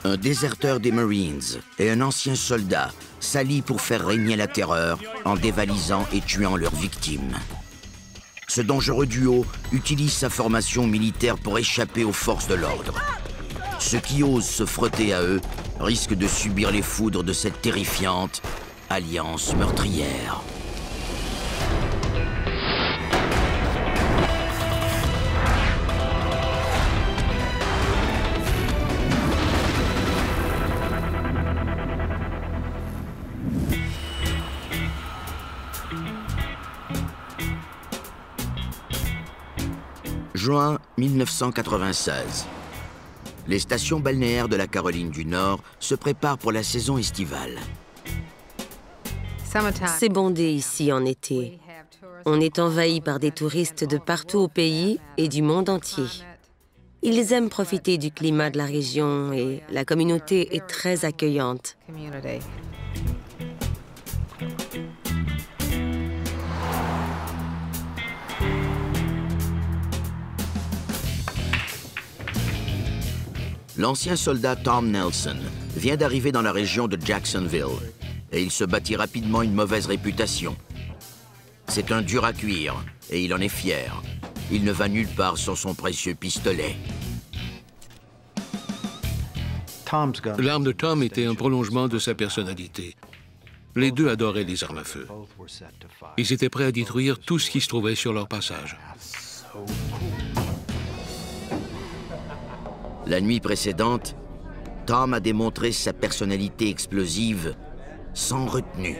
Un déserteur des Marines et un ancien soldat s'allient pour faire régner la terreur en dévalisant et tuant leurs victimes. Ce dangereux duo utilise sa formation militaire pour échapper aux forces de l'ordre. Ceux qui osent se frotter à eux risquent de subir les foudres de cette terrifiante alliance meurtrière. Juin 1996. Les stations balnéaires de la Caroline du Nord se préparent pour la saison estivale. C'est bondé ici en été. On est envahi par des touristes de partout au pays et du monde entier. Ils aiment profiter du climat de la région et la communauté est très accueillante. L'ancien soldat Tom Nelson vient d'arriver dans la région de Jacksonville et il se bâtit rapidement une mauvaise réputation. C'est un dur à cuire et il en est fier. Il ne va nulle part sans son précieux pistolet. L'arme de Tom était un prolongement de sa personnalité. Les deux adoraient les armes à feu. Ils étaient prêts à détruire tout ce qui se trouvait sur leur passage. La nuit précédente, Tom a démontré sa personnalité explosive sans retenue.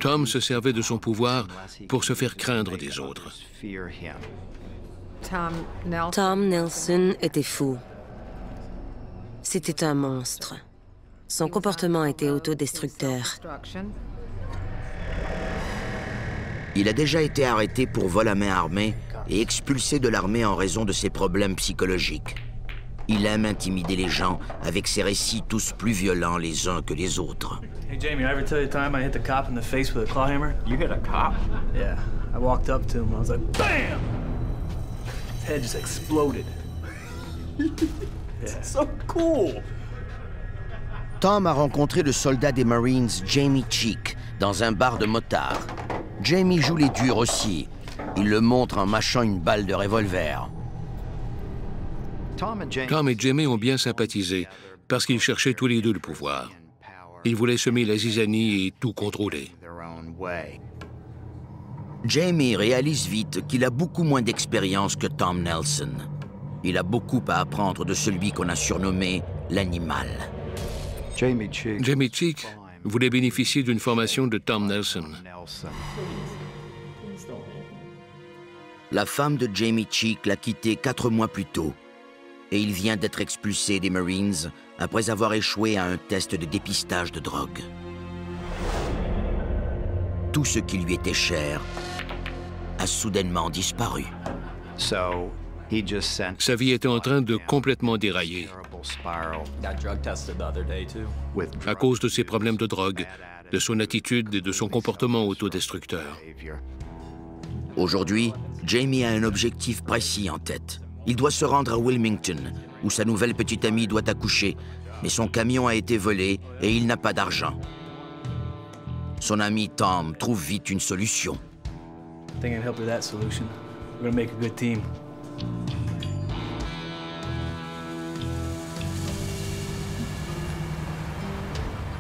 Tom se servait de son pouvoir pour se faire craindre des autres. Tom Nelson était fou. C'était un monstre. Son comportement était autodestructeur. Il a déjà été arrêté pour vol à main armée et expulsé de l'armée en raison de ses problèmes psychologiques. Il aime intimider les gens avec ses récits tous plus violents les uns que les autres. Hey Jamie, I ever tell you the time I hit the cop in the face with a claw hammer? You hit a cop? Yeah. I walked up to him and I was like, BAM! His head just exploded. Yeah. So cool! Tom a rencontré le soldat des Marines Jamie Cheek dans un bar de motards. Jamie joue les durs aussi. Il le montre en mâchant une balle de revolver. Tom et Jamie ont bien sympathisé parce qu'ils cherchaient tous les deux le pouvoir. Ils voulaient semer la zizanie et tout contrôler. Jamie réalise vite qu'il a beaucoup moins d'expérience que Tom Nelson. Il a beaucoup à apprendre de celui qu'on a surnommé l'animal. Jamie Cheek voulait bénéficier d'une formation de Tom Nelson. La femme de Jamie Cheek l'a quitté 4 mois plus tôt et il vient d'être expulsé des Marines après avoir échoué à un test de dépistage de drogue. Tout ce qui lui était cher a soudainement disparu. Sa vie était en train de complètement dérailler à cause de ses problèmes de drogue, de son attitude et de son comportement autodestructeur. Aujourd'hui, Jamie a un objectif précis en tête. Il doit se rendre à Wilmington, où sa nouvelle petite amie doit accoucher, mais son camion a été volé et il n'a pas d'argent. Son ami Tom trouve vite une solution. I think I can help with that solution. We're gonna make a good team.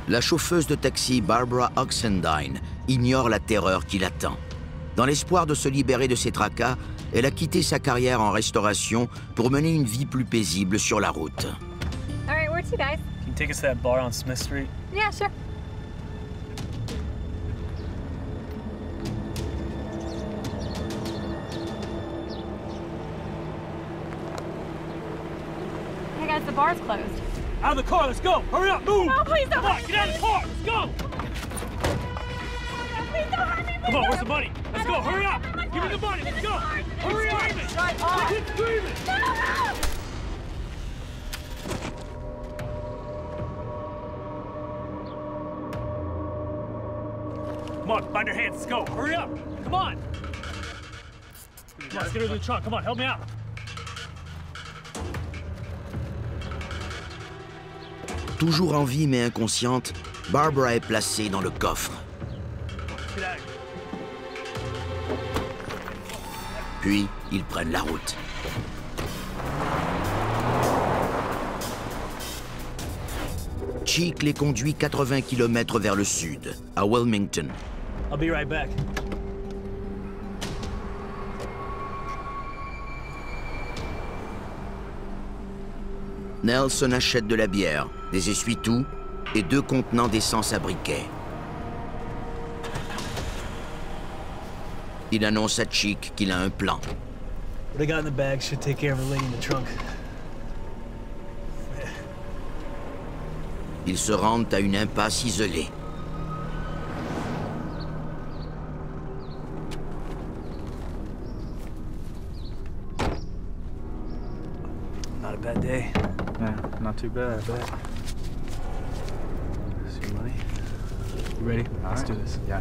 La chauffeuse de taxi Barbara Oxendine ignore la terreur qui l'attend. Dans l'espoir de se libérer de ses tracas, elle a quitté sa carrière en restauration pour mener une vie plus paisible sur la route. All right, where to, guys? Can you take us to that bar on Smith Street? Yeah, sure. Hey guys, the bar's closed. Out of the car, let's go! Hurry up, move! No, please don't. Come on, get out of the car, let's go! Please don't hurt me. Come on, where's the money? Let's go, hurry up! Give me the money, let's go! Hurry up! Quit screaming! Come on, find your hands, let's go! Hurry up! Come on! Let's get her to the trunk. Come on, help me out. Toujours en vie mais inconsciente, Barbara est placée dans le coffre. Puis, ils prennent la route. Cheek les conduit 80 km vers le sud, à Wilmington. I'll be right back. Nelson achète de la bière, des essuie-tout et 2 contenants d'essence à briquet. Il annonce à Cheek qu'il a un plan. What I got in the bag should take care of the lady in the trunk. Ils se rendent à une impasse isolée. Not a bad day. Yeah, not too bad. See your money? You ready? Let's do this. Yeah.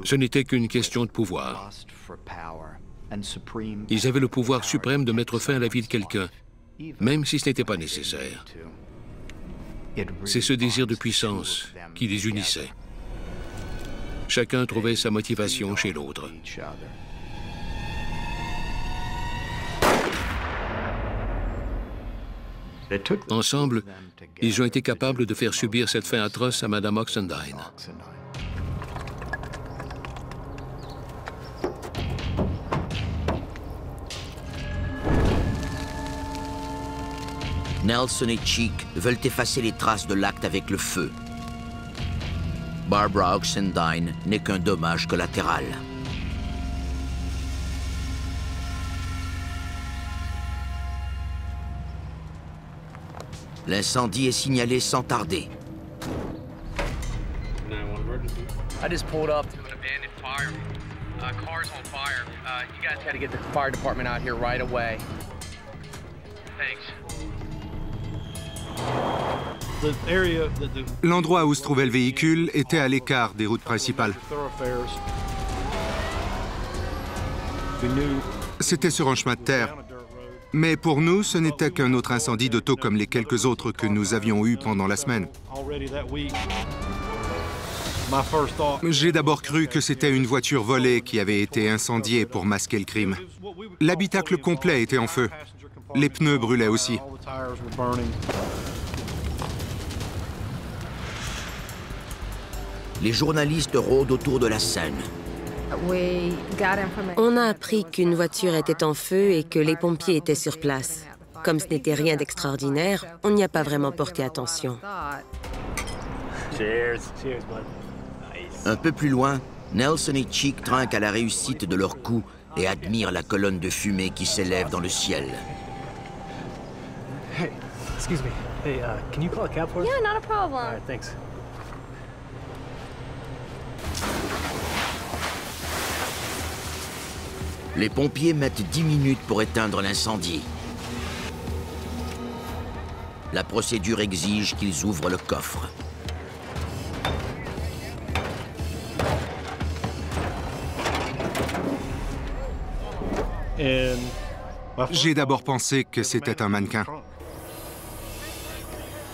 Ce n'était qu'une question de pouvoir. Ils avaient le pouvoir suprême de mettre fin à la vie de quelqu'un, même si ce n'était pas nécessaire. C'est ce désir de puissance qui les unissait. Chacun trouvait sa motivation chez l'autre. Ensemble, ils ont été capables de faire subir cette fin atroce à Mme Oxendine. Nelson et Cheek veulent effacer les traces de l'acte avec le feu. Barbara Oxendine n'est qu'un dommage collatéral. L'incendie est signalé sans tarder. I just pulled up to an abandoned fire. Car's on fire. You guys got to get the fire department out here right away. Thanks. L'endroit où se trouvait le véhicule était à l'écart des routes principales. C'était sur un chemin de terre. Mais pour nous, ce n'était qu'un autre incendie d'auto comme les quelques autres que nous avions eus pendant la semaine. J'ai d'abord cru que c'était une voiture volée qui avait été incendiée pour masquer le crime. L'habitacle complet était en feu. Les pneus brûlaient aussi. Les journalistes rôdent autour de la scène. On a appris qu'une voiture était en feu et que les pompiers étaient sur place. Comme ce n'était rien d'extraordinaire, on n'y a pas vraiment porté attention. Cheers. Cheers, bud. Un peu plus loin, Nelson et Cheek trinquent à la réussite de leur coup et admirent la colonne de fumée qui s'élève dans le ciel. Hey, excuse me. Hey, can you call a cab for us? Yeah, not a problem. All right, thanks. Les pompiers mettent 10 minutes pour éteindre l'incendie. La procédure exige qu'ils ouvrent le coffre. J'ai d'abord pensé que c'était un mannequin.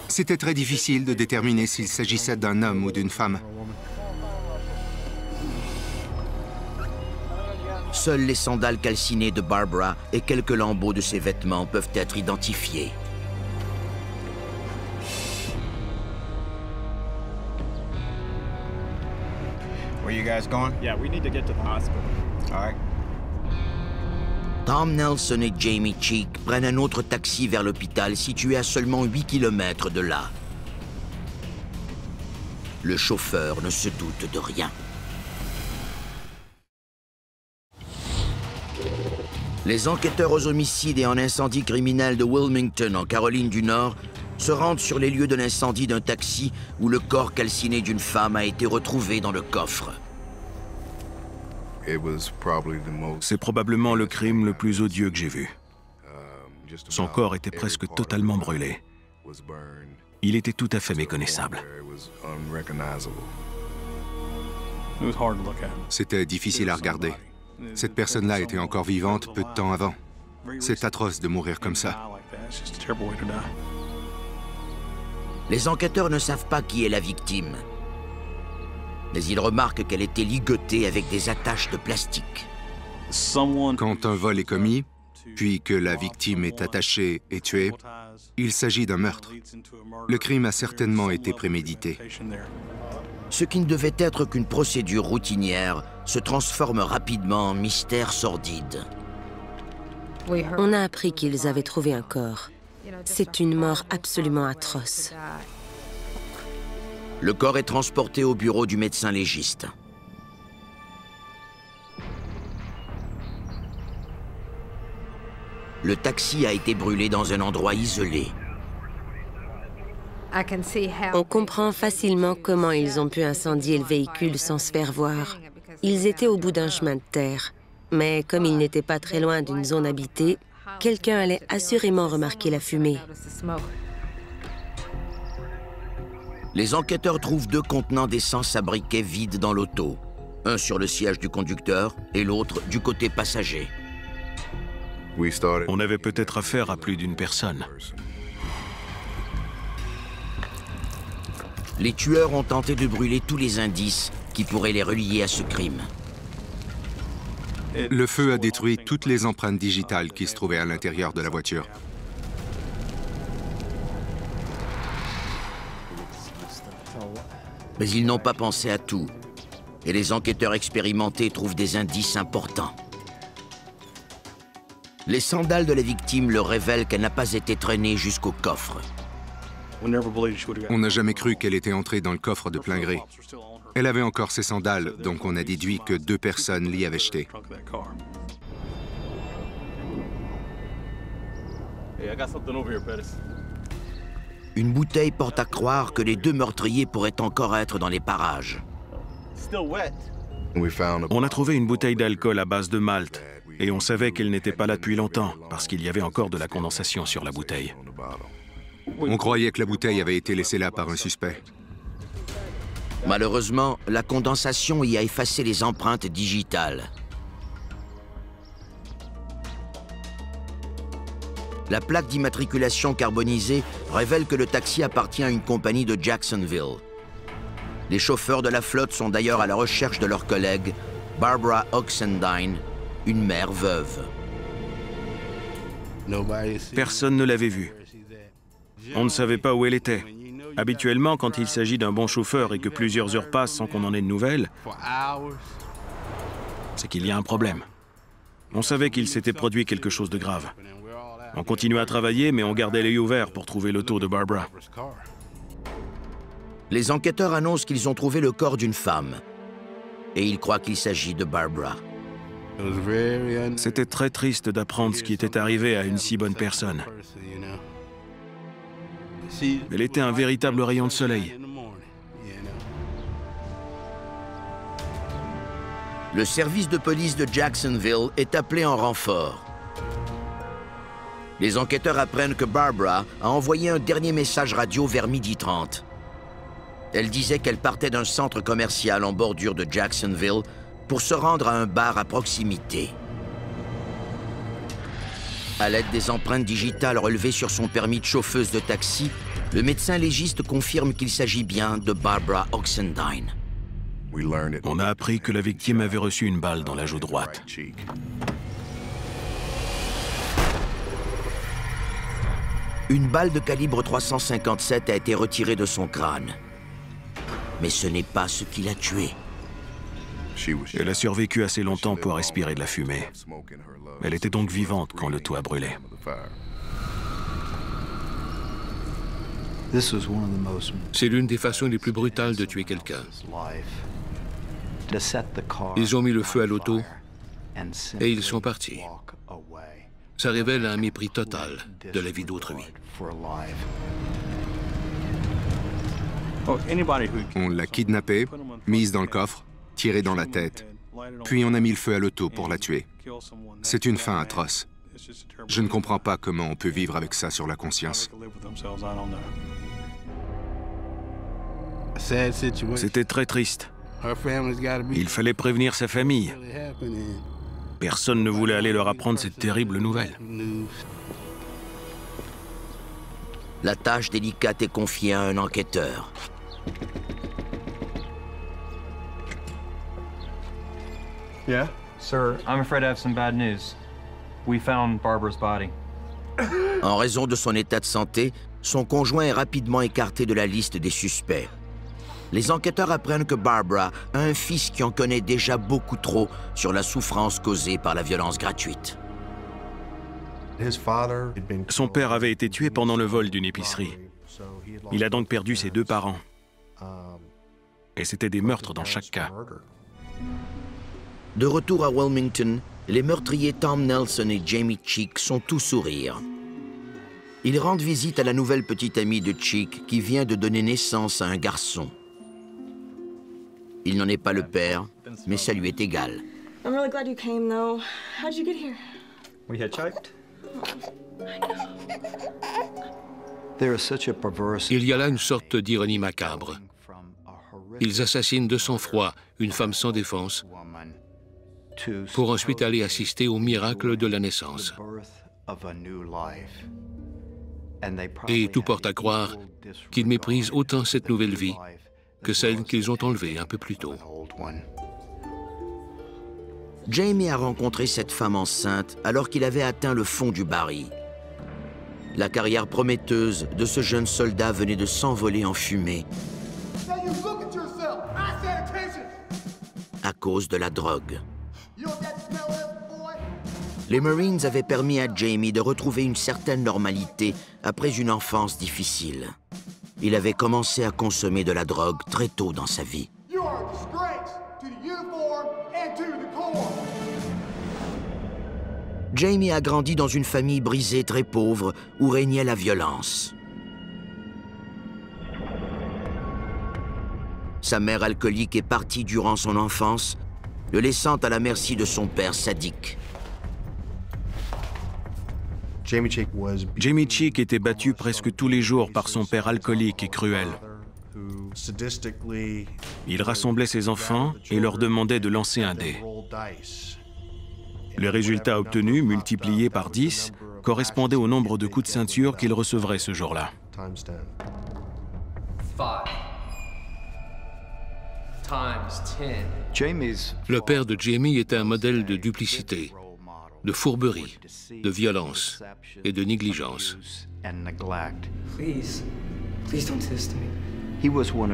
C'était très difficile de déterminer s'il s'agissait d'un homme ou d'une femme. Seuls les sandales calcinées de Barbara et quelques lambeaux de ses vêtements peuvent être identifiés. Where you guys going? Yeah, we need to get to the hospital. All right. Tom Nelson et Jamie Cheek prennent un autre taxi vers l'hôpital situé à seulement 8 km de là. Le chauffeur ne se doute de rien. Les enquêteurs aux homicides et en incendie criminel de Wilmington, en Caroline du Nord, se rendent sur les lieux de l'incendie d'un taxi où le corps calciné d'une femme a été retrouvé dans le coffre. C'est probablement le crime le plus odieux que j'ai vu. Son corps était presque totalement brûlé. Il était tout à fait méconnaissable. C'était difficile à regarder. Cette personne-là était encore vivante peu de temps avant. C'est atroce de mourir comme ça. Les enquêteurs ne savent pas qui est la victime. Mais ils remarquent qu'elle était ligotée avec des attaches de plastique. Quand un vol est commis, puis que la victime est attachée et tuée, il s'agit d'un meurtre. Le crime a certainement été prémédité. Ce qui ne devait être qu'une procédure routinière se transforme rapidement en mystère sordide. On a appris qu'ils avaient trouvé un corps. C'est une mort absolument atroce. Le corps est transporté au bureau du médecin légiste. Le taxi a été brûlé dans un endroit isolé. On comprend facilement comment ils ont pu incendier le véhicule sans se faire voir. Ils étaient au bout d'un chemin de terre. Mais comme ils n'étaient pas très loin d'une zone habitée, quelqu'un allait assurément remarquer la fumée. Les enquêteurs trouvent 2 contenants d'essence à briquet vides dans l'auto. Un sur le siège du conducteur et l'autre du côté passager. On avait peut-être affaire à plus d'une personne. Les tueurs ont tenté de brûler tous les indices qui pourraient les relier à ce crime. Le feu a détruit toutes les empreintes digitales qui se trouvaient à l'intérieur de la voiture. Mais ils n'ont pas pensé à tout. Et les enquêteurs expérimentés trouvent des indices importants. Les sandales de la victime leur révèlent qu'elle n'a pas été traînée jusqu'au coffre. On n'a jamais cru qu'elle était entrée dans le coffre de plein gré. Elle avait encore ses sandales, donc on a déduit que 2 personnes l'y avaient jetée. Une bouteille porte à croire que les 2 meurtriers pourraient encore être dans les parages. On a trouvé une bouteille d'alcool à base de malt, et on savait qu'elle n'était pas là depuis longtemps, parce qu'il y avait encore de la condensation sur la bouteille. On croyait que la bouteille avait été laissée là par un suspect. Malheureusement, la condensation y a effacé les empreintes digitales. La plaque d'immatriculation carbonisée révèle que le taxi appartient à une compagnie de Jacksonville. Les chauffeurs de la flotte sont d'ailleurs à la recherche de leur collègue, Barbara Oxendine, une mère veuve. Personne ne l'avait vue. On ne savait pas où elle était. Habituellement, quand il s'agit d'un bon chauffeur et que plusieurs heures passent sans qu'on en ait de nouvelles, c'est qu'il y a un problème. On savait qu'il s'était produit quelque chose de grave. On continuait à travailler, mais on gardait l'œil ouvert pour trouver l'auto de Barbara. Les enquêteurs annoncent qu'ils ont trouvé le corps d'une femme. Et ils croient qu'il s'agit de Barbara. C'était très triste d'apprendre ce qui était arrivé à une si bonne personne. Elle était un véritable rayon de soleil. Le service de police de Jacksonville est appelé en renfort. Les enquêteurs apprennent que Barbara a envoyé un dernier message radio vers 12h30. Elle disait qu'elle partait d'un centre commercial en bordure de Jacksonville pour se rendre à un bar à proximité. À l'aide des empreintes digitales relevées sur son permis de chauffeuse de taxi, le médecin légiste confirme qu'il s'agit bien de Barbara Oxendine. On a appris que la victime avait reçu une balle dans la joue droite. Une balle de calibre 357 a été retirée de son crâne. Mais ce n'est pas ce qui l'a tuée. Elle a survécu assez longtemps pour respirer de la fumée. Elle était donc vivante quand le tout a brûlé. C'est l'une des façons les plus brutales de tuer quelqu'un. Ils ont mis le feu à l'auto et ils sont partis. Ça révèle un mépris total de la vie d'autrui. On l'a kidnappée, mise dans le coffre, tirée dans la tête, puis on a mis le feu à l'auto pour la tuer. C'est une fin atroce. Je ne comprends pas comment on peut vivre avec ça sur la conscience. C'était très triste. Il fallait prévenir sa famille. Personne ne voulait aller leur apprendre cette terrible nouvelle. La tâche délicate est confiée à un enquêteur. Yeah? Sir, I'm afraid I have some bad news. We found Barbara's body. En raison de son état de santé, son conjoint est rapidement écarté de la liste des suspects. Les enquêteurs apprennent que Barbara a un fils qui en connaît déjà beaucoup trop sur la souffrance causée par la violence gratuite. Son père avait été tué pendant le vol d'une épicerie. Il a donc perdu ses 2 parents. Et c'était des meurtres dans chaque cas. De retour à Wilmington, les meurtriers Tom Nelson et Jamie Cheek sont tout sourire. Ils rendent visite à la nouvelle petite amie de Cheek qui vient de donner naissance à un garçon. Il n'en est pas le père, mais ça lui est égal. I'm really glad you came, though. How'd you get here? We hitchhiked? Il y a là une sorte d'ironie macabre. Ils assassinent de sang-froid une femme sans défense pour ensuite aller assister au miracle de la naissance. Et tout porte à croire qu'ils méprisent autant cette nouvelle vie que celle qu'ils ont enlevée un peu plus tôt. Jamie a rencontré cette femme enceinte alors qu'il avait atteint le fond du baril. La carrière prometteuse de ce jeune soldat venait de s'envoler en fumée à cause de la drogue. Les Marines avaient permis à Jamie de retrouver une certaine normalité après une enfance difficile. Il avait commencé à consommer de la drogue très tôt dans sa vie. Jamie a grandi dans une famille brisée très pauvre où régnait la violence. Sa mère alcoolique est partie durant son enfance, le laissant à la merci de son père sadique. Jamie Cheek était battu presque tous les jours par son père alcoolique et cruel. Il rassemblait ses enfants et leur demandait de lancer un dé. Les résultats obtenus, multipliés par 10, correspondaient au nombre de coups de ceinture qu'il recevrait ce jour-là. Le père de Jamie était un modèle de duplicité, de fourberie, de violence et de négligence.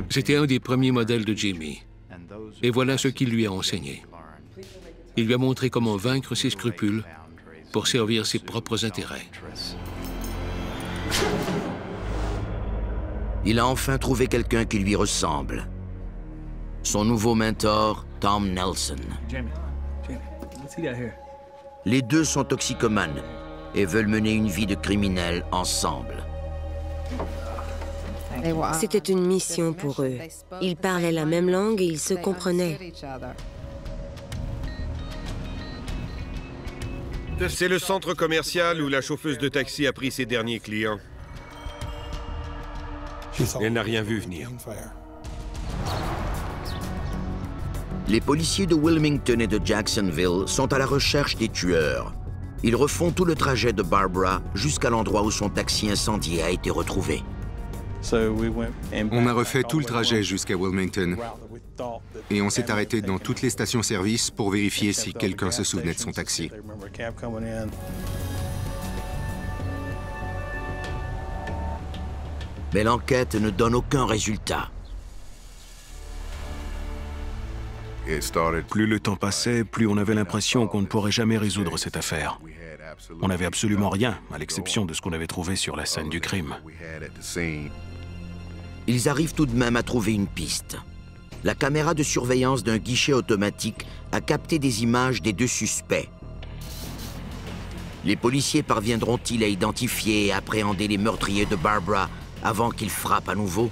C'était un des premiers modèles de Jamie. Et voilà ce qu'il lui a enseigné. Il lui a montré comment vaincre ses scrupules pour servir ses propres intérêts. Il a enfin trouvé quelqu'un qui lui ressemble. Son nouveau mentor, Tom Nelson. Les deux sont toxicomanes et veulent mener une vie de criminels ensemble. C'était une mission pour eux. Ils parlaient la même langue et ils se comprenaient. C'est le centre commercial où la chauffeuse de taxi a pris ses derniers clients. Elle n'a rien vu venir. Les policiers de Wilmington et de Jacksonville sont à la recherche des tueurs. Ils refont tout le trajet de Barbara jusqu'à l'endroit où son taxi incendié a été retrouvé. On a refait tout le trajet jusqu'à Wilmington et on s'est arrêté dans toutes les stations-service pour vérifier si quelqu'un se souvenait de son taxi. Mais l'enquête ne donne aucun résultat. Plus le temps passait, plus on avait l'impression qu'on ne pourrait jamais résoudre cette affaire. On n'avait absolument rien, à l'exception de ce qu'on avait trouvé sur la scène du crime. Ils arrivent tout de même à trouver une piste. La caméra de surveillance d'un guichet automatique a capté des images des deux suspects. Les policiers parviendront-ils à identifier et appréhender les meurtriers de Barbara avant qu'ils frappent à nouveau?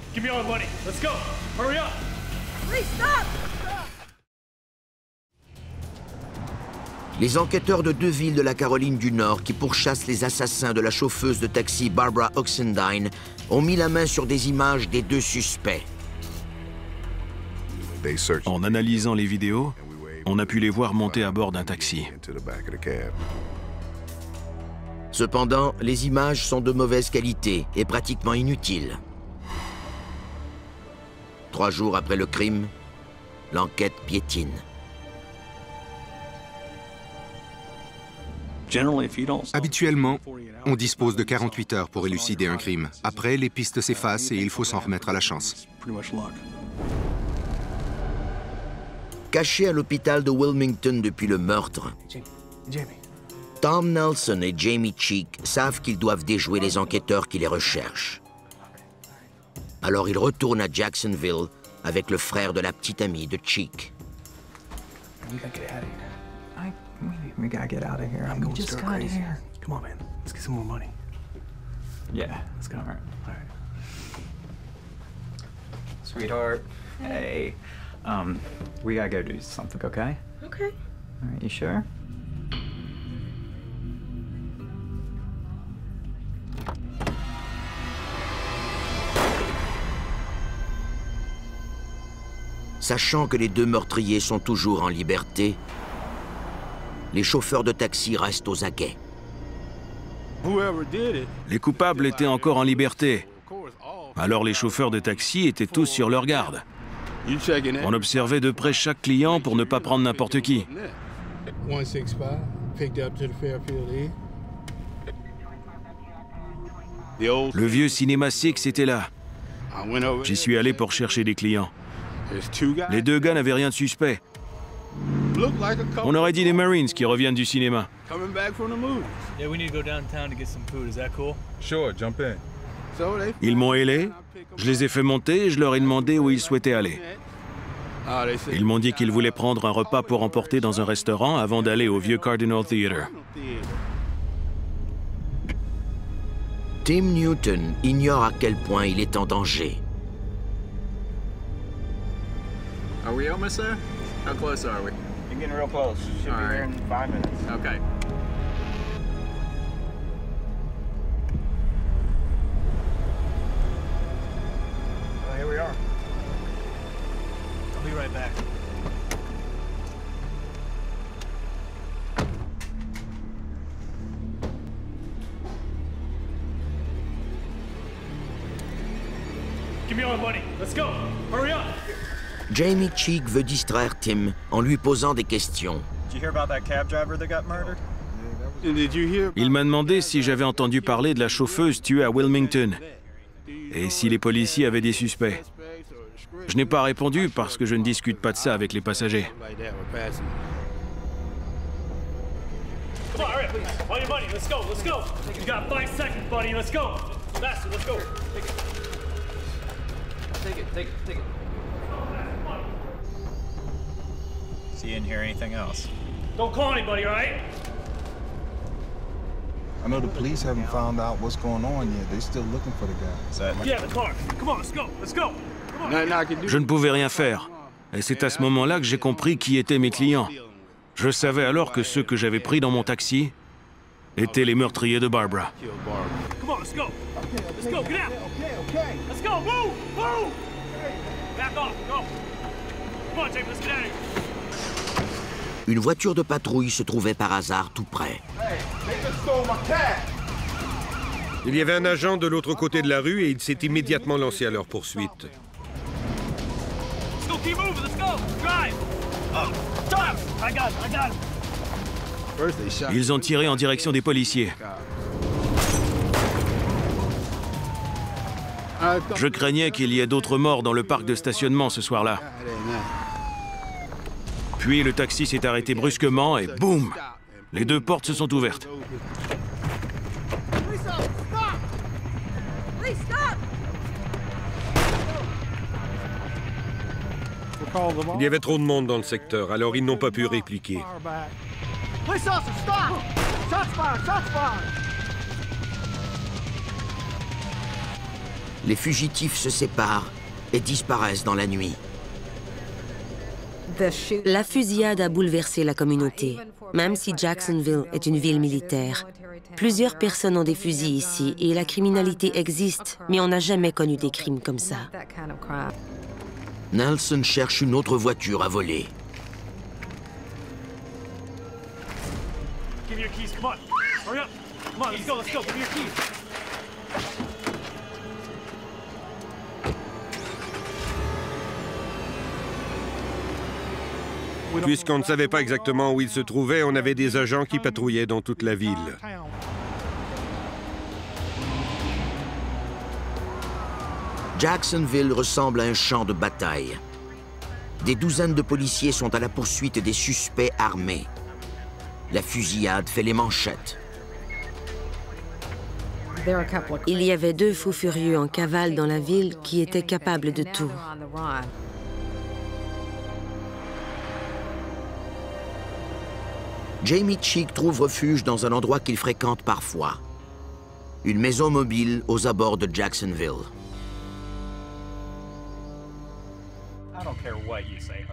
Les enquêteurs de 2 villes de la Caroline du Nord qui pourchassent les assassins de la chauffeuse de taxi Barbara Oxendine ont mis la main sur des images des 2 suspects. En analysant les vidéos, on a pu les voir monter à bord d'un taxi. Cependant, les images sont de mauvaise qualité et pratiquement inutiles. 3 jours après le crime, l'enquête piétine. Habituellement, on dispose de 48 heures pour élucider un crime. Après, les pistes s'effacent et il faut s'en remettre à la chance. Cachés à l'hôpital de Wilmington depuis le meurtre, Tom Nelson et Jamie Cheek savent qu'ils doivent déjouer les enquêteurs qui les recherchent. Alors ils retournent à Jacksonville avec le frère de la petite amie de Cheek. We gotta get out of here. I'm going stir crazy. Come on, man. Let's get some more money. Yeah, let's go. All right. Sweetheart, hey. We gotta go do something, okay? Okay. All right, you sure? Sachant que les 2 meurtriers sont toujours en liberté, les chauffeurs de taxi restent aux aguets. Les coupables étaient encore en liberté. Alors les chauffeurs de taxi étaient tous sur leur garde. On observait de près chaque client pour ne pas prendre n'importe qui. Le vieux cinéma Six était là. J'y suis allé pour chercher des clients. Les 2 gars n'avaient rien de suspect. On aurait dit des Marines qui reviennent du cinéma. Ils m'ont hélé, je les ai fait monter et je leur ai demandé où ils souhaitaient aller. Ils m'ont dit qu'ils voulaient prendre un repas pour emporter dans un restaurant avant d'aller au vieux Cardinal Theatre. Tim Newton ignore à quel point il est en danger. Are we almost there? How close are we? You're getting real close. Should be here in 5 minutes. Okay. Well, here we are. I'll be right back. Give me all the money. Let's go. Hurry up. Jamie Cheek veut distraire Tim en lui posant des questions. Il m'a demandé si j'avais entendu parler de la chauffeuse tuée à Wilmington et si les policiers avaient des suspects. Je n'ai pas répondu parce que je ne discute pas de ça avec les passagers. So you didn't hear anything else? Don't call anybody, all right? I know the police haven't found out what's going on yet. They're still looking for the guy. Yeah, the car. Come on, let's go. Let's go. Je ne pouvais rien faire. Et c'est à ce moment-là que j'ai compris qui étaient mes clients. Je savais alors que ceux que j'avais pris dans mon taxi étaient les meurtriers de Barbara. Come on, let's go. Let's go, get out. Let's go, move, move. Back off, go. Come on, Jake, let's get out of here. Une voiture de patrouille se trouvait par hasard tout près. Il y avait un agent de l'autre côté de la rue et il s'est immédiatement lancé à leur poursuite. Ils ont tiré en direction des policiers. Je craignais qu'il y ait d'autres morts dans le parc de stationnement ce soir-là. Puis le taxi s'est arrêté brusquement et boum! Les 2 portes se sont ouvertes. Il y avait trop de monde dans le secteur, alors ils n'ont pas pu répliquer. Les fugitifs se séparent et disparaissent dans la nuit. La fusillade a bouleversé la communauté, même si Jacksonville est une ville militaire. Plusieurs personnes ont des fusils ici et la criminalité existe, mais on n'a jamais connu des crimes comme ça. Nelson cherche une autre voiture à voler. Give me your keys, come on. Hurry up. Come on, let's go, let's go. Give me your keys. Puisqu'on ne savait pas exactement où il se trouvait, on avait des agents qui patrouillaient dans toute la ville. Jacksonville ressemble à un champ de bataille. Des douzaines de policiers sont à la poursuite des suspects armés. La fusillade fait les manchettes. Il y avait 2 fous furieux en cavale dans la ville qui étaient capables de tout. Jamie Cheek trouve refuge dans un endroit qu'il fréquente parfois. Une maison mobile aux abords de Jacksonville.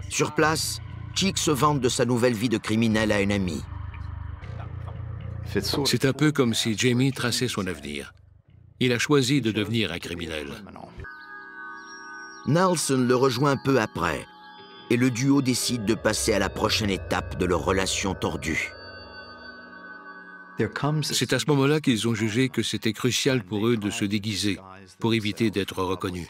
Sur place, Cheek se vante de sa nouvelle vie de criminel à un ami. C'est un peu comme si Jamie traçait son avenir. Il a choisi de devenir un criminel. Nelson le rejoint peu après, et le duo décide de passer à la prochaine étape de leur relation tordue. C'est à ce moment-là qu'ils ont jugé que c'était crucial pour eux de se déguiser pour éviter d'être reconnus.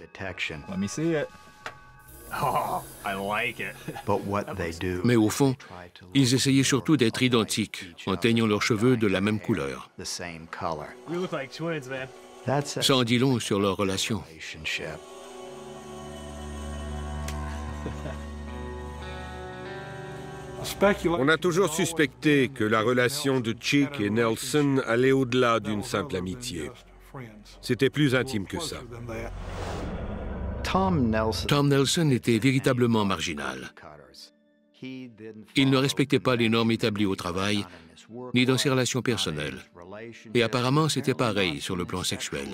Mais au fond, ils essayaient surtout d'être identiques en teignant leurs cheveux de la même couleur. Ça en dit long sur leur relation. On a toujours suspecté que la relation de Cheek et Nelson allait au-delà d'une simple amitié. C'était plus intime que ça. Tom Nelson était véritablement marginal. Il ne respectait pas les normes établies au travail, ni dans ses relations personnelles. Et apparemment, c'était pareil sur le plan sexuel.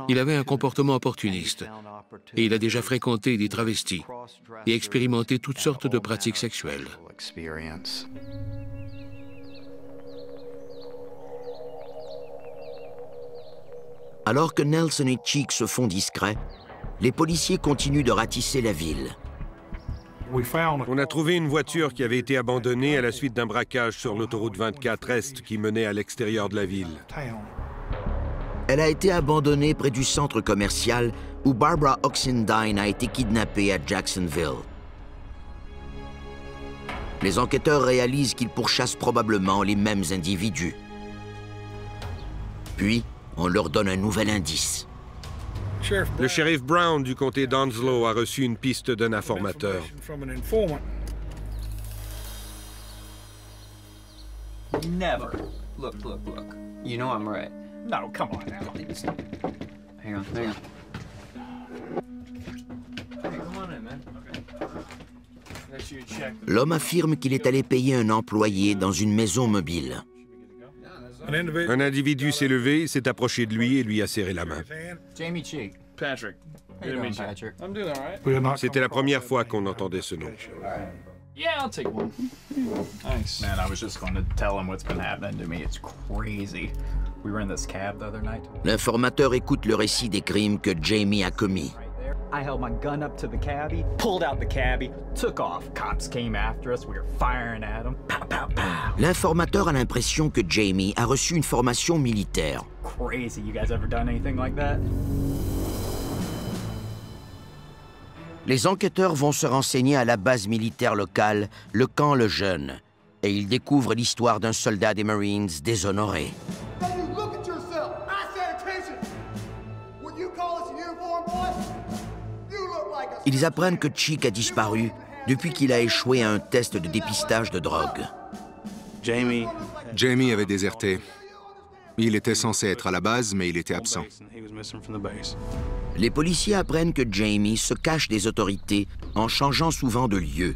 Il avait un comportement opportuniste, et il a déjà fréquenté des travestis et expérimenté toutes sortes de pratiques sexuelles. Alors que Nelson et Cheek se font discrets, les policiers continuent de ratisser la ville. On a trouvé une voiture qui avait été abandonnée à la suite d'un braquage sur l'autoroute 24 Est qui menait à l'extérieur de la ville. Elle a été abandonnée près du centre commercial où Barbara Oxendine a été kidnappée à Jacksonville. Les enquêteurs réalisent qu'ils pourchassent probablement les mêmes individus. Puis, on leur donne un nouvel indice. Le shérif Brown du comté d'Onslow a reçu une piste d'un informateur. Never. Look. You know I'm right. No, come on now. Hang on. Hey, come on in, man. Okay. L'homme affirme qu'il est allé payer un employé dans une maison mobile. Un individu s'est levé, s'est approché de lui et lui a serré la main. Jamie Cheek. Patrick. How you doing, Patrick? I'm doing all right. C'était la première fois qu'on entendait ce nom. Yeah, I'll take one. Thanks. Man, I was just going to tell him what's been happening to me. It's crazy. We were in this cab the other night. L'informateur écoute le récit des crimes que Jamie a commis. I held my gun up to the cabbie, pulled out the cabbie, took off. Cops came after us. We were firing at them. Pow, pow, pow. L'informateur a l'impression que Jamie a reçu une formation militaire. Crazy. You guys ever done anything like that? Les enquêteurs vont se renseigner à la base militaire locale, le camp Lejeune, et ils découvrent l'histoire d'un soldat des Marines déshonoré. Ils apprennent que Cheek a disparu depuis qu'il a échoué à un test de dépistage de drogue. Jamie avait déserté. Il était censé être à la base, mais il était absent. Les policiers apprennent que Jamie se cache des autorités en changeant souvent de lieu.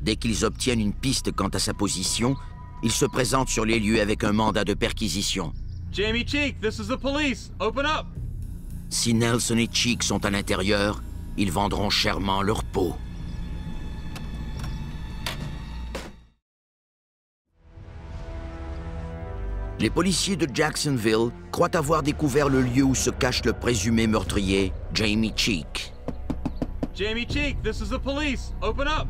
Dès qu'ils obtiennent une piste quant à sa position, ils se présentent sur les lieux avec un mandat de perquisition. Jamie Cheek, this is the police. Open up. Si Nelson et Cheek sont à l'intérieur, ils vendront chèrement leur peau. Les policiers de Jacksonville croient avoir découvert le lieu où se cache le présumé meurtrier, Jamie Cheek. Jamie Cheek, this is the police. Open up.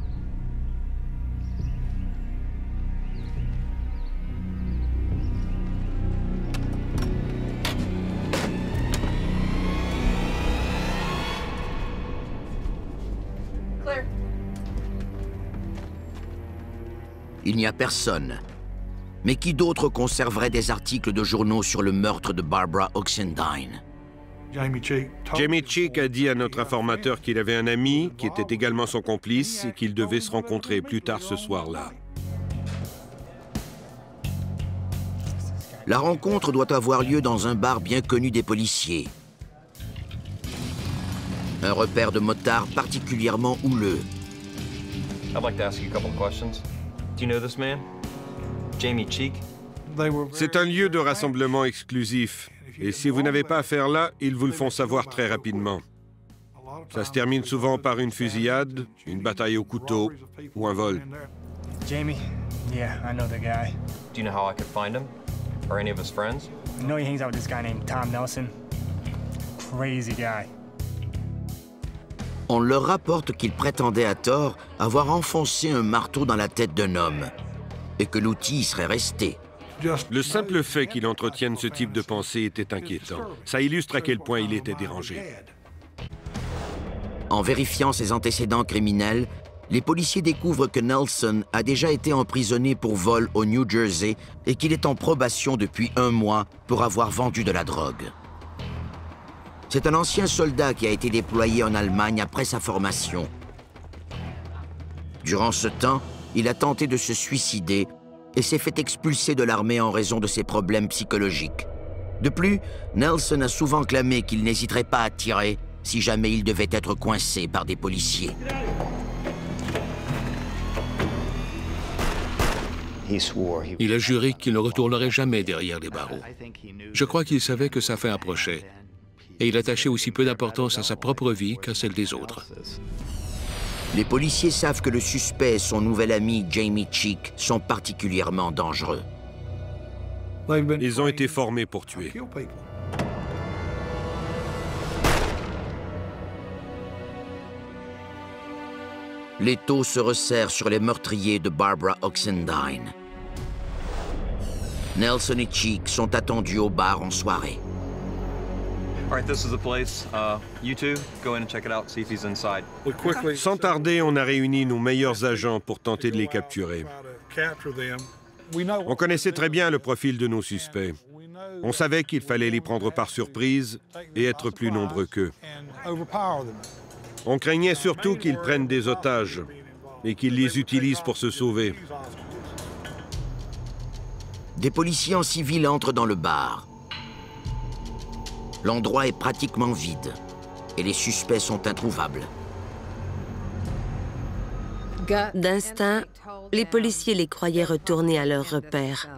Clear. Il n'y a personne. Mais qui d'autre conserverait des articles de journaux sur le meurtre de Barbara Oxendine? Jamie Cheek a dit à notre informateur qu'il avait un ami qui était également son complice et qu'ils devaient se rencontrer plus tard ce soir-là. La rencontre doit avoir lieu dans un bar bien connu des policiers. Un repère de motards particulièrement houleux. I'd like to ask you a couple of questions. Do you know this man? Jamie Cheek? C'est un lieu de rassemblement exclusif. Et si vous n'avez pas affaire là, ils vous le font savoir très rapidement. Ça se termine souvent par une fusillade, une bataille au couteau ou un vol. Jamie? Yeah, I know the guy. Do you know how I could find him? Or any of his friends? I know he hangs out with this guy named Tom Nelson. Crazy guy. On leur rapporte qu'il prétendait à tort avoir enfoncé un marteau dans la tête d'un homme et que l'outil y serait resté. Le simple fait qu'il entretienne ce type de pensée était inquiétant. Ça illustre à quel point il était dérangé. En vérifiant ses antécédents criminels, les policiers découvrent que Nelson a déjà été emprisonné pour vol au New Jersey et qu'il est en probation depuis 1 mois pour avoir vendu de la drogue. C'est un ancien soldat qui a été déployé en Allemagne après sa formation. Durant ce temps, il a tenté de se suicider et s'est fait expulser de l'armée en raison de ses problèmes psychologiques. De plus, Nelson a souvent clamé qu'il n'hésiterait pas à tirer si jamais il devait être coincé par des policiers. Il a juré qu'il ne retournerait jamais derrière les barreaux. Je crois qu'il savait que sa fin approchait, et il attachait aussi peu d'importance à sa propre vie qu'à celle des autres. Les policiers savent que le suspect et son nouvel ami Jamie Cheek sont particulièrement dangereux. Ils ont été formés pour tuer. L'étau se resserre sur les meurtriers de Barbara Oxendine. Nelson et Cheek sont attendus au bar en soirée. All right, this is the place. You two, go in and check it out, see if he's inside. Sans tarder, on a réuni nos meilleurs agents pour tenter de les capturer. On connaissait très bien le profil de nos suspects. On savait qu'il fallait les prendre par surprise et être plus nombreux qu'eux. On craignait surtout qu'ils prennent des otages et qu'ils les utilisent pour se sauver. Des policiers en civil entrent dans le bar. L'endroit est pratiquement vide et les suspects sont introuvables. D'instinct, les policiers les croyaient retournés à leur repère.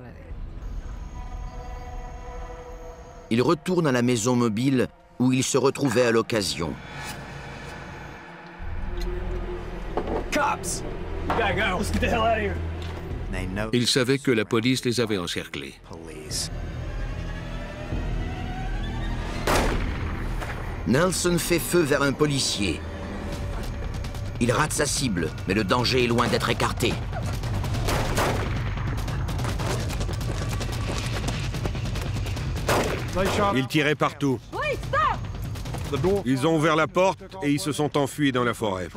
Ils retournent à la maison mobile où ils se retrouvaient à l'occasion. Cops! We gotta go. Let's get the hell out of here. Ils savaient que la police les avait encerclés. Nelson fait feu vers un policier. Il rate sa cible, mais le danger est loin d'être écarté. Ils tiraient partout. Ils ont ouvert la porte et ils se sont enfuis dans la forêt.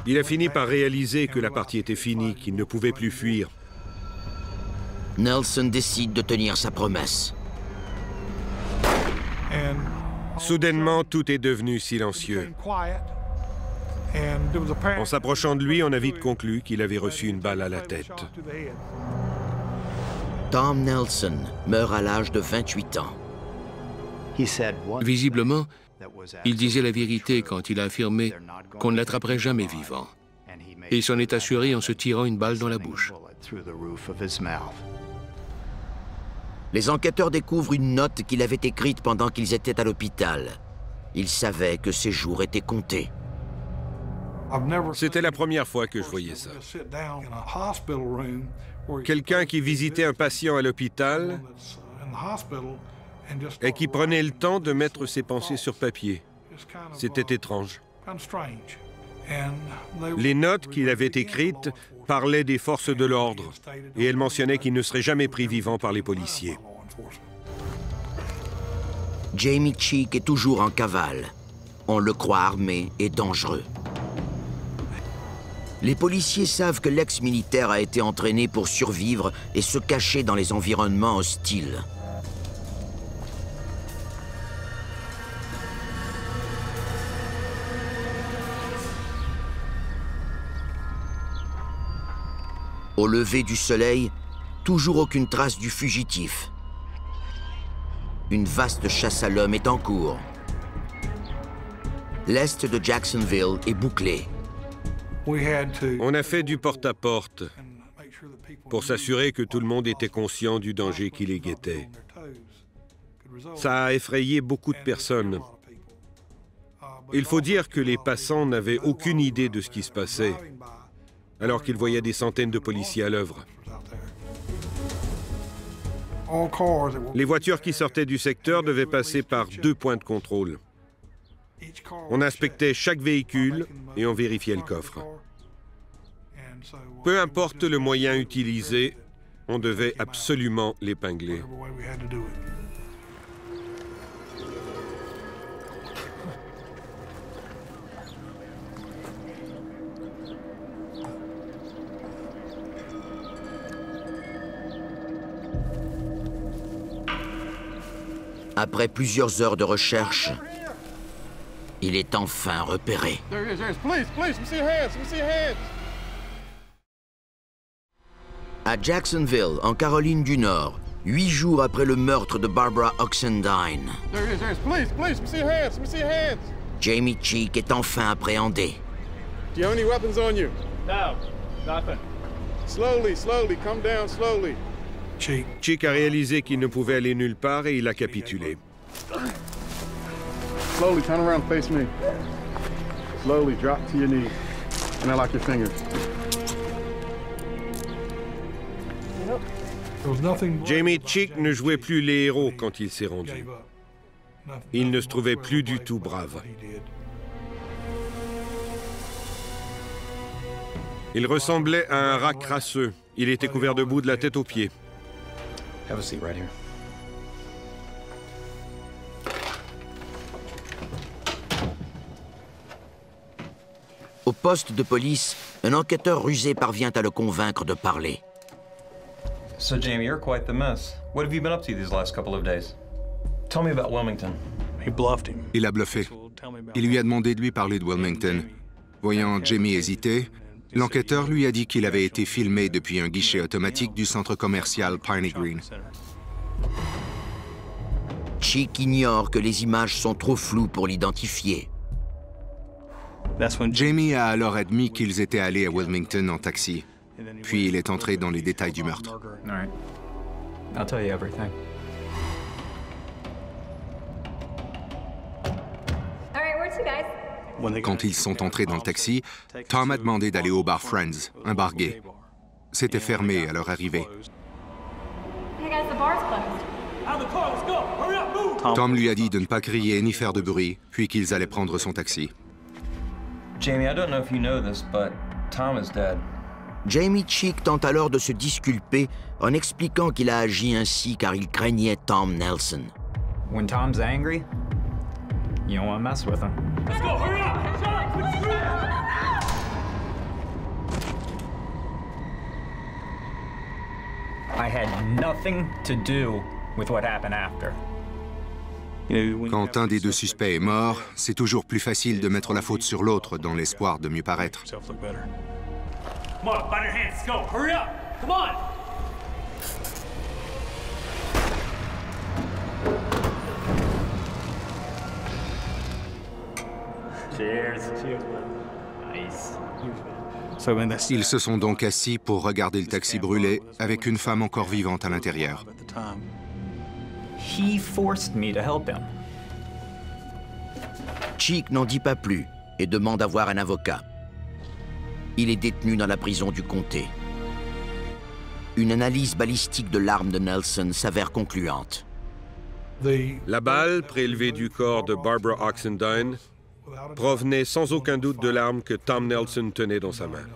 Il a fini par réaliser que la partie était finie, qu'il ne pouvait plus fuir. Nelson décide de tenir sa promesse. Soudainement, tout est devenu silencieux. En s'approchant de lui, on a vite conclu qu'il avait reçu une balle à la tête. Tom Nelson meurt à l'âge de 28 ans. Visiblement, il disait la vérité quand il a affirmé qu'on ne l'attraperait jamais vivant. Et il s'en est assuré en se tirant une balle dans la bouche. Les enquêteurs découvrent une note qu'il avait écrite pendant qu'ils étaient à l'hôpital. Il savait que ses jours étaient comptés. C'était la première fois que je voyais ça. Quelqu'un qui visitait un patient à l'hôpital et qui prenait le temps de mettre ses pensées sur papier. C'était étrange. Les notes qu'il avait écrites parlaient des forces de l'ordre et elles mentionnaient qu'il ne serait jamais pris vivant par les policiers. Jamie Cheek est toujours en cavale. On le croit armé et dangereux. Les policiers savent que l'ex-militaire a été entraîné pour survivre et se cacher dans les environnements hostiles. Au lever du soleil, toujours aucune trace du fugitif. Une vaste chasse à l'homme est en cours. L'est de Jacksonville est bouclé. On a fait du porte-à-porte pour s'assurer que tout le monde était conscient du danger qui les guettait. Ça a effrayé beaucoup de personnes. Il faut dire que les passants n'avaient aucune idée de ce qui se passait, alors qu'ils voyaient des centaines de policiers à l'œuvre. Les voitures qui sortaient du secteur devaient passer par 2 points de contrôle. On inspectait chaque véhicule et on vérifiait le coffre. Peu importe le moyen utilisé, on devait absolument l'épingler. Après plusieurs heures de recherche, il est enfin repéré. À Jacksonville, en Caroline du Nord, 8 jours après le meurtre de Barbara Oxendine, Jamie Cheek est enfin appréhendé. Do you have any weapons on you? No, nothing. Slowly, come down slowly. Cheek a réalisé qu'il ne pouvait aller nulle part et il a capitulé. Slowly, turn around, face me. Slowly, drop to your knees. And I lock your fingers. Jamie Cheek ne jouait plus les héros quand il s'est rendu. Il ne se trouvait plus du tout brave. Il ressemblait à un rat crasseux. Il était couvert de boue de la tête aux pieds. Have a seat right here. Au poste de police, un enquêteur rusé parvient à le convaincre de parler. So, Jamie, you're quite the mess. What have you been up to these last couple of days? Tell me about Wilmington. He bluffed him. Il a bluffé. Il lui a demandé de lui parler de Wilmington. Voyant Jamie hésiter, l'enquêteur lui a dit qu'il avait été filmé depuis un guichet automatique du centre commercial Piney Green. Cheek ignore que les images sont trop floues pour l'identifier. Jamie a alors admis qu'ils étaient allés à Wilmington en taxi. Puis il est entré dans les détails du meurtre. I'll tell you everything. All right, where to, guys? Quand ils sont entrés dans le taxi, Tom a demandé d'aller au bar Friends, un bar gay. C'était fermé à leur arrivée. Hey guys, the bar's closed. Out of the car, let's go. Hurry up, move. Tom lui a dit de ne pas crier ni faire de bruit, puis qu'ils allaient prendre son taxi. Jamie, I don't know if you know this, but Tom is dead. Jamie Cheek tente alors de se disculper en expliquant qu'il a agi ainsi car il craignait Tom Nelson. When Tom's angry, you don't want to mess with him. Let's go, hurry up. I had nothing to do with what happened after. Quand un des deux suspects est mort, c'est toujours plus facile de mettre la faute sur l'autre dans l'espoir de mieux paraître. Come on, find your hands. Let's go. Hurry up. Come on. Cheers. Cheers, man. Nice. Ils se sont donc assis pour regarder le taxi brûler avec une femme encore vivante à l'intérieur. He forced me to help him. Cheek n'en dit pas plus et demande à voir un avocat. Il est détenu dans la prison du comté. Une analyse balistique de l'arme de Nelson s'avère concluante. La balle, prélevée du corps de Barbara Oxendine, provenait sans aucun doute de l'arme que Tom Nelson tenait dans sa main.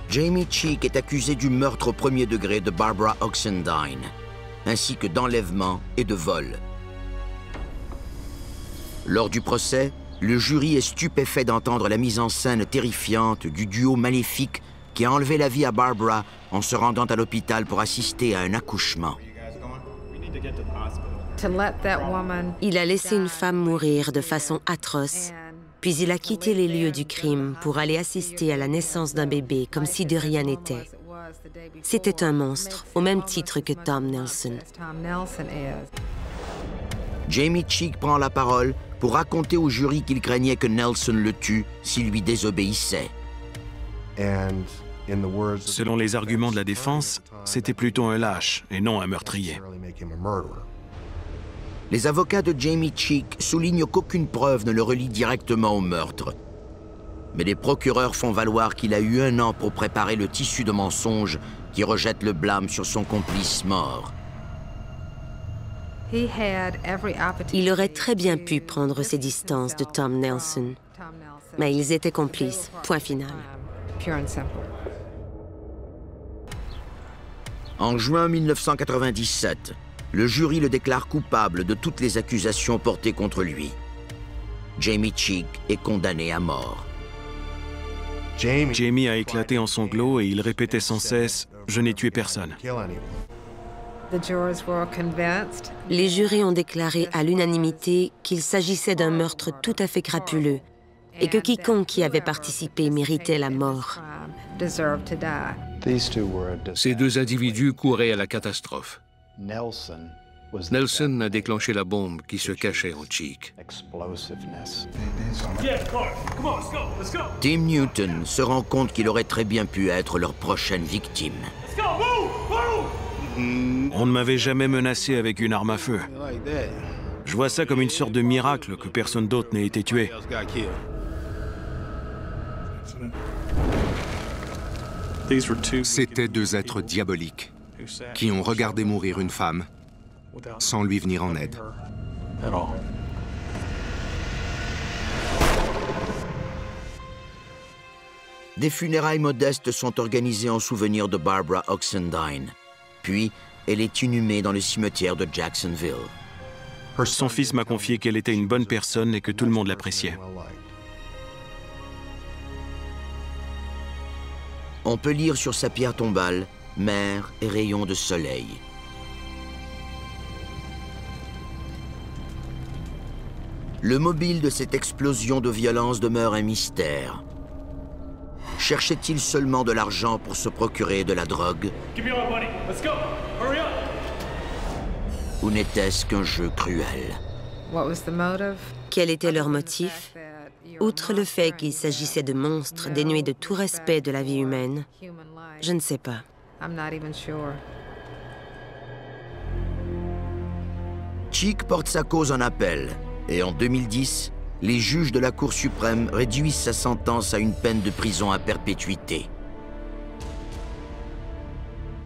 Jamie Cheek est accusé du meurtre au premier degré de Barbara Oxendine, ainsi que d'enlèvement et de vol. Lors du procès, le jury est stupéfait d'entendre la mise en scène terrifiante du duo maléfique qui a enlevé la vie à Barbara en se rendant à l'hôpital pour assister à un accouchement. Il a laissé une femme mourir de façon atroce, puis il a quitté les lieux du crime pour aller assister à la naissance d'un bébé comme si de rien n'était. C'était un monstre, au même titre que Tom Nelson. Jamie Cheek prend la parole pour raconter au jury qu'il craignait que Nelson le tue s'il lui désobéissait. Selon les arguments de la défense, c'était plutôt un lâche et non un meurtrier. Les avocats de Jamie Cheek soulignent qu'aucune preuve ne le relie directement au meurtre. Mais les procureurs font valoir qu'il a eu 1 an pour préparer le tissu de mensonges qui rejette le blâme sur son complice mort. Il aurait très bien pu prendre ses distances de Tom Nelson, mais ils étaient complices, point final. En juin 1997, le jury le déclare coupable de toutes les accusations portées contre lui. Jamie Cheek est condamné à mort. Jamie a éclaté en sanglots et il répétait sans cesse « Je n'ai tué personne ». Les jurés ont déclaré à l'unanimité qu'il s'agissait d'un meurtre tout à fait crapuleux et que quiconque y avait participé méritait la mort. Ces 2 individus couraient à la catastrophe. Nelson a déclenché la bombe qui se cachait en Cheek. Tim Newton se rend compte qu'il aurait très bien pu être leur prochaine victime. On ne m'avait jamais menacé avec une arme à feu. Je vois ça comme une sorte de miracle que personne d'autre n'ait été tué. C'étaient 2 êtres diaboliques qui ont regardé mourir une femme sans lui venir en aide. Des funérailles modestes sont organisées en souvenir de Barbara Oxendine. Puis, elle est inhumée dans le cimetière de Jacksonville. Son fils m'a confié qu'elle était une bonne personne et que tout le monde l'appréciait. On peut lire sur sa pierre tombale « Mer et rayons de soleil ». Le mobile de cette explosion de violence demeure un mystère. Cherchait-il seulement de l'argent pour se procurer de la drogue? Ou n'était-ce qu'un jeu cruel? Quel était leur motif? Outre le fait qu'il s'agissait de monstres dénués de tout respect de la vie humaine, je ne sais pas. Cheek porte sa cause en appel et en 2010, les juges de la Cour suprême réduisent sa sentence à une peine de prison à perpétuité.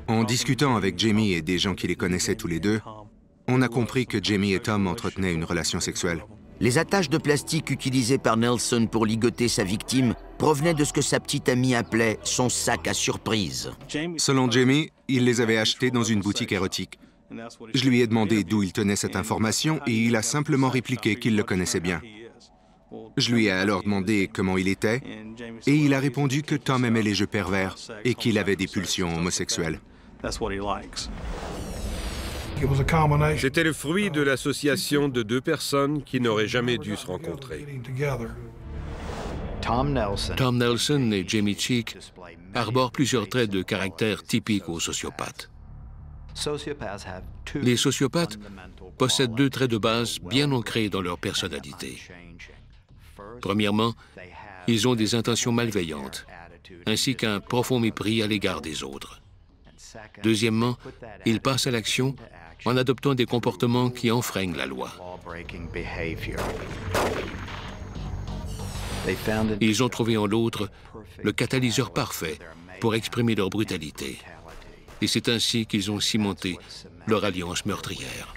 En discutant avec Jamie et des gens qui les connaissaient tous les 2, on a compris que Jamie et Tom entretenaient une relation sexuelle. Les attaches de plastique utilisées par Nelson pour ligoter sa victime provenaient de ce que sa petite amie appelait son sac à surprise. Selon Jamie, il les avait achetées dans une boutique érotique. Je lui ai demandé d'où il tenait cette information et il a simplement répliqué qu'il le connaissait bien. Je lui ai alors demandé comment il était et il a répondu que Tom aimait les jeux pervers et qu'il avait des pulsions homosexuelles. C'était le fruit de l'association de 2 personnes qui n'auraient jamais dû se rencontrer. Tom Nelson et Jamie Cheek arborent plusieurs traits de caractère typiques aux sociopathes. Les sociopathes possèdent 2 traits de base bien ancrés dans leur personnalité. Premièrement, ils ont des intentions malveillantes, ainsi qu'un profond mépris à l'égard des autres. Deuxièmement, ils passent à l'action en adoptant des comportements qui enfreignent la loi. Ils ont trouvé en l'autre le catalyseur parfait pour exprimer leur brutalité. Et c'est ainsi qu'ils ont cimenté leur alliance meurtrière.